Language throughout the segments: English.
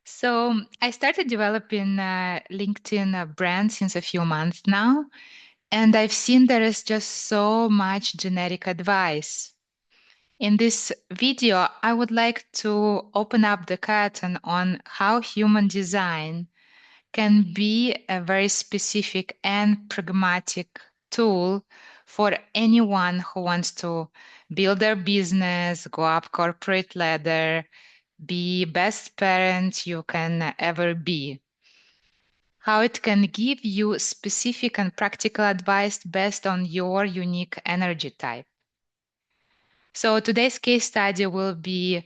So I started developing LinkedIn brand since a few months now, and I've seen there is just so much generic advice. In this video, I would like to open up the curtain on how human design can be a very specific and pragmatic tool for anyone who wants to build their business, go up corporate ladder, be best parent you can ever be. How it can give you specific and practical advice based on your unique energy type. So today's case study will be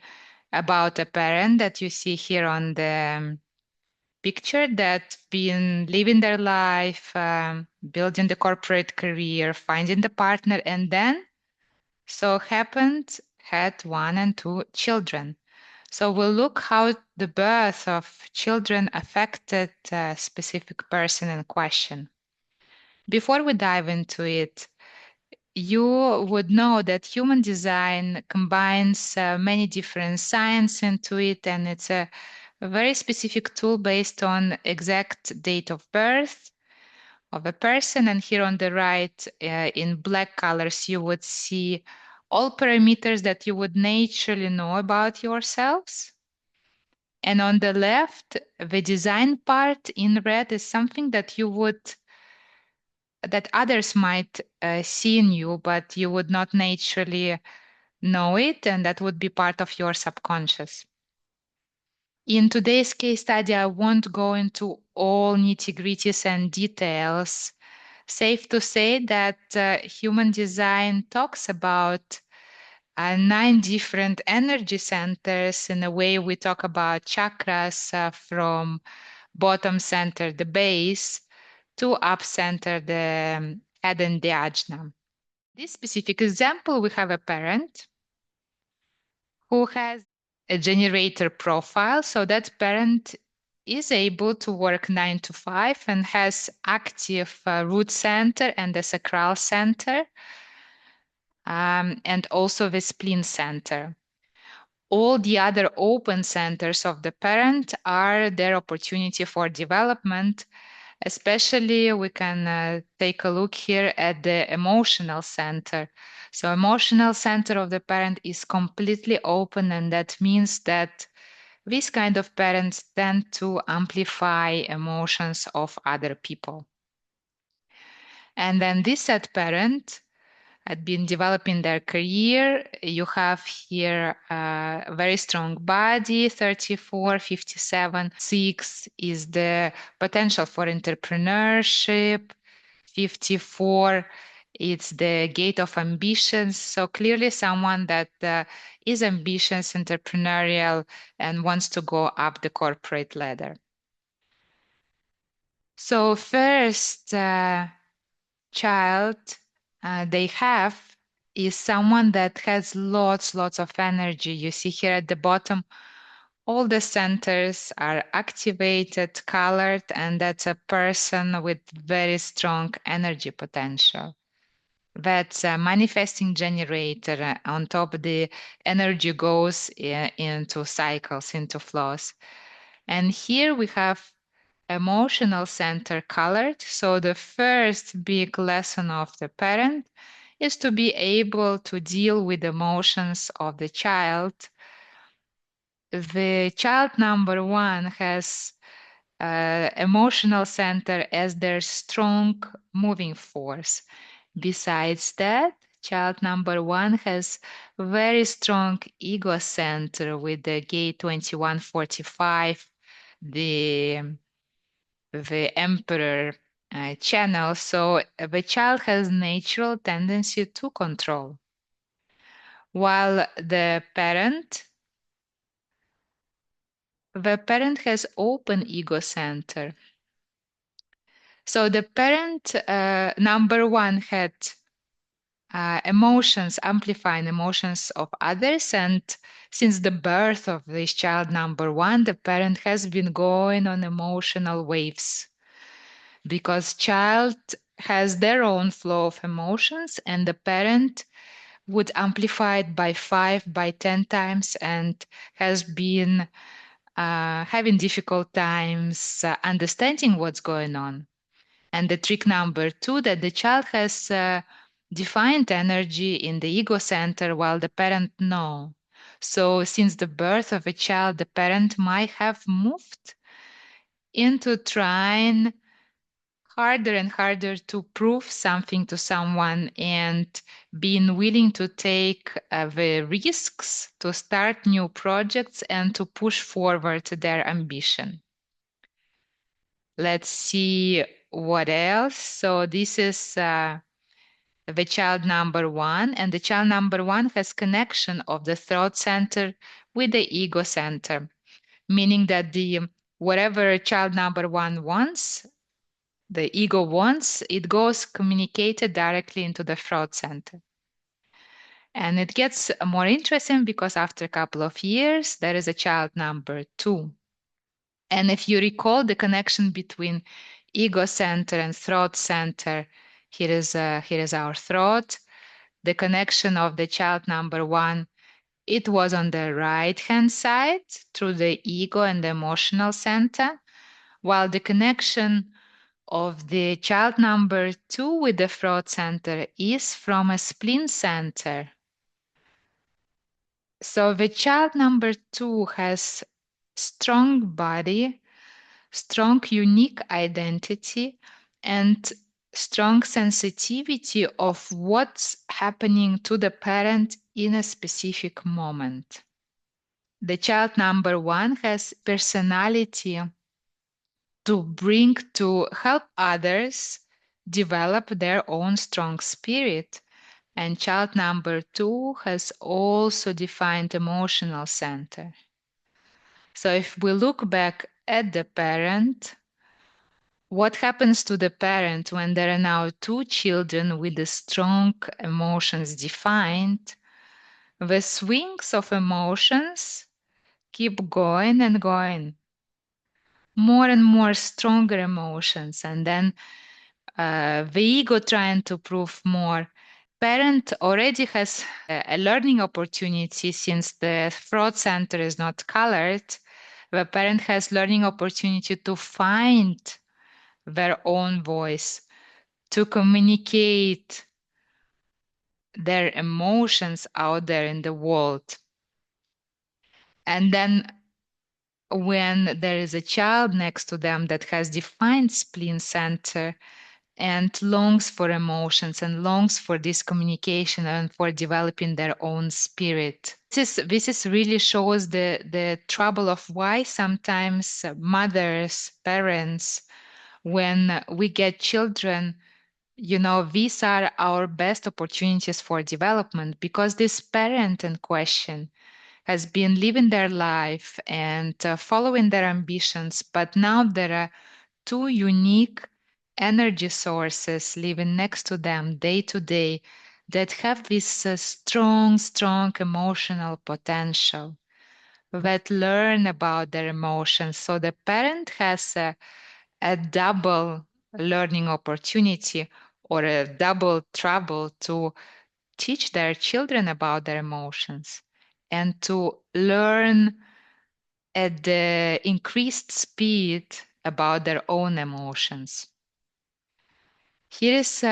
about a parent that you see here on the picture that's been living their life, building the corporate career, finding the partner, and then so happened had 1 and 2 children. So we'll look how the birth of children affected a specific person in question. Before we dive into it, you would know that human design combines many different science into it, and it's a very specific tool based on exact date of birth of a person. And here on the right, in black colors, you would see all parameters that you would naturally know about yourselves. And on the left, the design part in red is something that that others might see in you, but you would not naturally know it, and that would be part of your subconscious. In today's case study, I won't go into all nitty-gritties and details. Safe to say that human design talks about 9 different energy centers. In a way, we talk about chakras from bottom center, the base, to up center, the head and the ajna. This specific example, we have a parent who has a generator profile. So that parent is able to work 9 to 5 and has active root center and the sacral center, and also the spleen center. All the other open centers of the parent are their opportunity for development. Especially, we can take a look here at the emotional center. So emotional center of the parent is completely open, and that means that these kind of parents tend to amplify emotions of other people. And then this set parent had been developing their career. You have here a very strong body, 34, 57. 6 is the potential for entrepreneurship. 54, it's the gate of ambitions. So clearly someone that is ambitious, entrepreneurial, and wants to go up the corporate ladder. So first child they have is someone that has lots of energy. You see here at the bottom, all the centers are activated, colored, and that's a person with very strong energy potential. That's a manifesting generator. On top, the energy goes into cycles, into flows. And here we have emotional center colored. So the first big lesson of the parent is to be able to deal with emotions of the child. The child number 1 has emotional center as their strong moving force. Besides that, child number 1 has very strong ego center with the gate 2145, the emperor channel. So the child has natural tendency to control, while the parent has open ego center. So the parent number 1 had emotions, amplifying emotions of others. And since the birth of this child number 1, the parent has been going on emotional waves because child has their own flow of emotions, and the parent would amplify it by 5, by 10 times, and has been having difficult times understanding what's going on. And the trick number two, that the child has defined energy in the ego center while the parent no. So since the birth of a child, the parent might have moved into trying harder and harder to prove something to someone and being willing to take the risks to start new projects and to push forward their ambition. Let's see what else. So this is the child number one, and the child number one has connection of the throat center with the ego center, meaning that the whatever child number one wants, the ego wants, it goes communicated directly into the throat center. And it gets more interesting because after a couple of years, there is a child number two. And if you recall the connection between ego center and throat center, here is our throat. The connection of the child number one, it was on the right hand side through the ego and the emotional center, while the connection of the child number two with the throat center is from a spleen center. So the child number two has strong body, strong unique identity, and strong sensitivity of what's happening to the parent in a specific moment. The child number one has personality to help others develop their own strong spirit. And child number two has also defined emotional center. So if we look back at the parent, what happens to the parent when there are now two children with the strong emotions defined? The swings of emotions keep going and going, more and more stronger emotions, and then the ego trying to prove more. Parent already has a learning opportunity since the throat center is not colored. The parent has learning opportunity to find their own voice, to communicate their emotions out there in the world. And then when there is a child next to them that has defined spleen center and longs for emotions and longs for this communication and for developing their own spirit. This is really shows the trouble of why sometimes mothers, parents, when we get children, these are our best opportunities for development because this parent in question has been living their life and following their ambitions, but now there are two unique energy sources living next to them day to day that have this strong emotional potential that learn about their emotions. So the parent has a double learning opportunity or a double trouble to teach their children about their emotions and to learn at the increased speed about their own emotions. Here is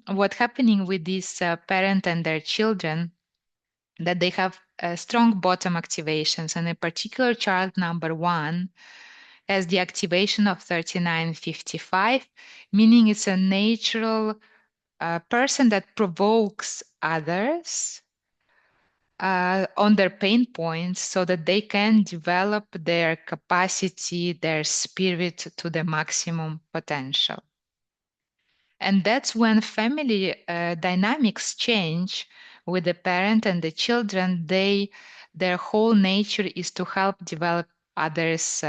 what's happening with these parent and their children, that they have strong bottom activations, and in particular child number one has the activation of 3955, meaning it's a natural person that provokes others on their pain points so that they can develop their capacity, their spirit to the maximum potential. And that's when family dynamics change with the parent and the children. Their whole nature is to help develop others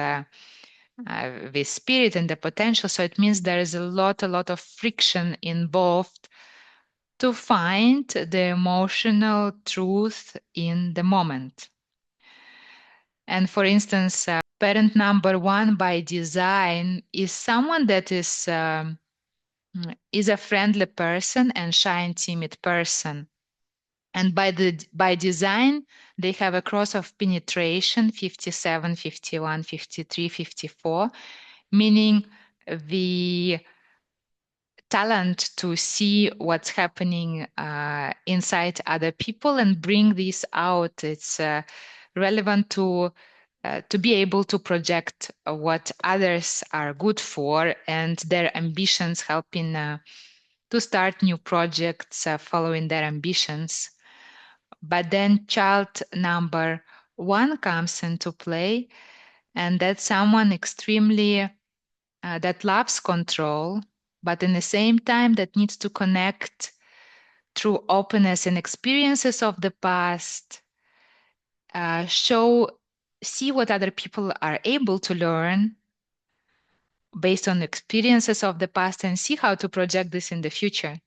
with spirit and the potential. So it means there is a lot of friction involved to find the emotional truth in the moment. And for instance, parent number one by design is someone that is a friendly person and shy and timid person. And by design, they have a cross of penetration 57, 51, 53, 54, meaning the talent to see what's happening inside other people and bring this out. It's relevant to be able to project what others are good for and their ambitions, helping to start new projects following their ambitions. But then child number one comes into play, and that's someone extremely that loves control, but in the same time that needs to connect through openness and experiences of the past, show, see what other people are able to learn based on experiences of the past and see how to project this in the future.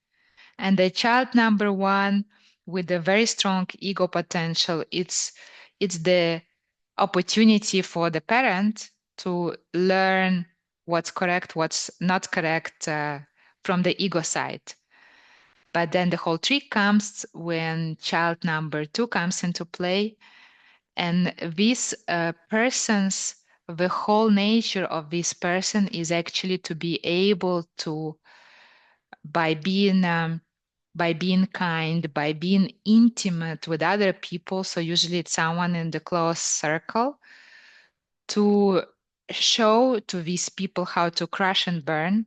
And the child number one with a very strong ego potential, it's the opportunity for the parent to learn what's correct, what's not correct from the ego side. But then the whole trick comes when child number two comes into play. And this person's, the whole nature of this person is actually to be able to, by being kind, by being intimate with other people, so usually it's someone in the close circle, to show to these people how to crash and burn,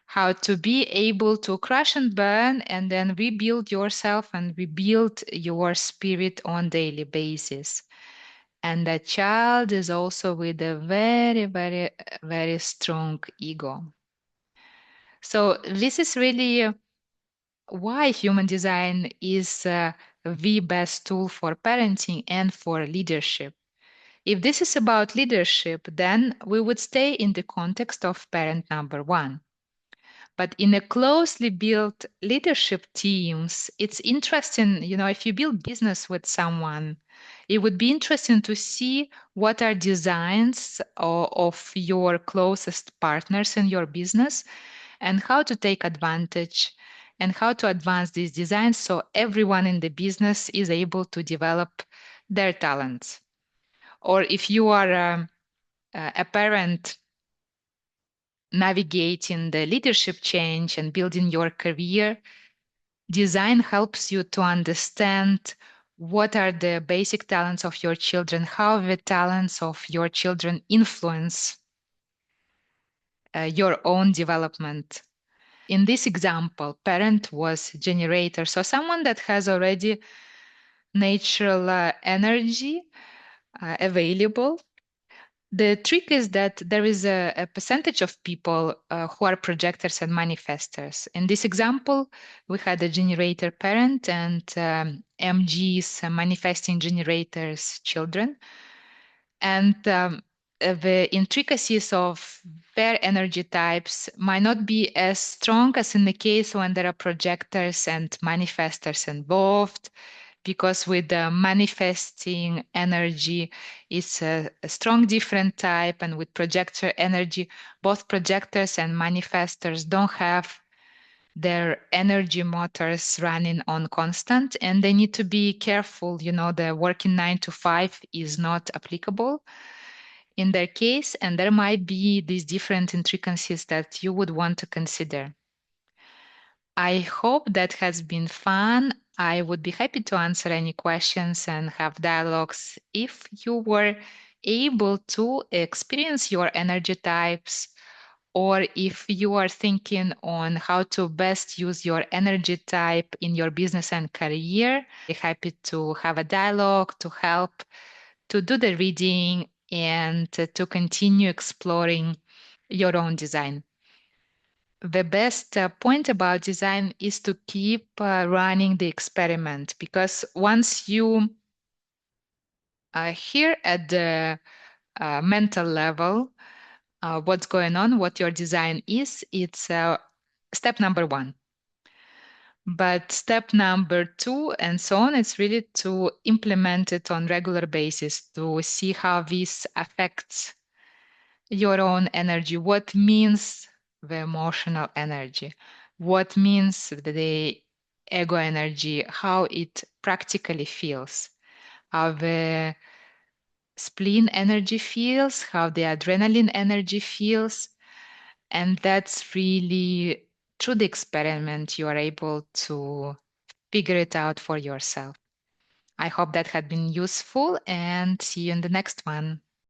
how to be able to crash and burn and then rebuild yourself and rebuild your spirit on daily basis. And the child is also with a very, very, very strong ego. So this is really why human design is the best tool for parenting and for leadership. If this is about leadership, then we would stay in the context of parent number one. But in a closely built leadership teams, it's interesting, if you build business with someone, it would be interesting to see what are designs of your closest partners in your business and how to take advantage and how to advance these designs so everyone in the business is able to develop their talents. Or if you are a parent navigating the leadership change and building your career, design helps you to understand what are the basic talents of your children, how the talents of your children influence your own development. In this example, parent was generator, so someone that has already natural energy available. The trick is that there is a percentage of people who are projectors and manifestors. In this example, we had a generator parent and MGs, manifesting generators children. And the intricacies of their energy types might not be as strong as in the case when there are projectors and manifestors involved, because with the manifesting energy, it's a strong different type, and with projector energy, both projectors and manifestors don't have their energy motors running on constant, and they need to be careful. The working 9 to 5 is not applicable in their case, and there might be these different intricacies that you would want to consider. I hope that has been fun. I would be happy to answer any questions and have dialogues if you were able to experience your energy types, or if you are thinking on how to best use your energy type in your business and career. Happy to have a dialogue, to help, to do the reading, and to continue exploring your own design. The best point about design is to keep running the experiment, because once you hear at the mental level what's going on, what your design is, it's step number one. But step number two and so on, it's really to implement it on regular basis to see how this affects your own energy. What means the emotional energy? What means the ego energy, how it practically feels, how the spleen energy feels, how the adrenaline energy feels. And that's really through the experiment you are able to figure it out for yourself. I hope that had been useful and see you in the next one.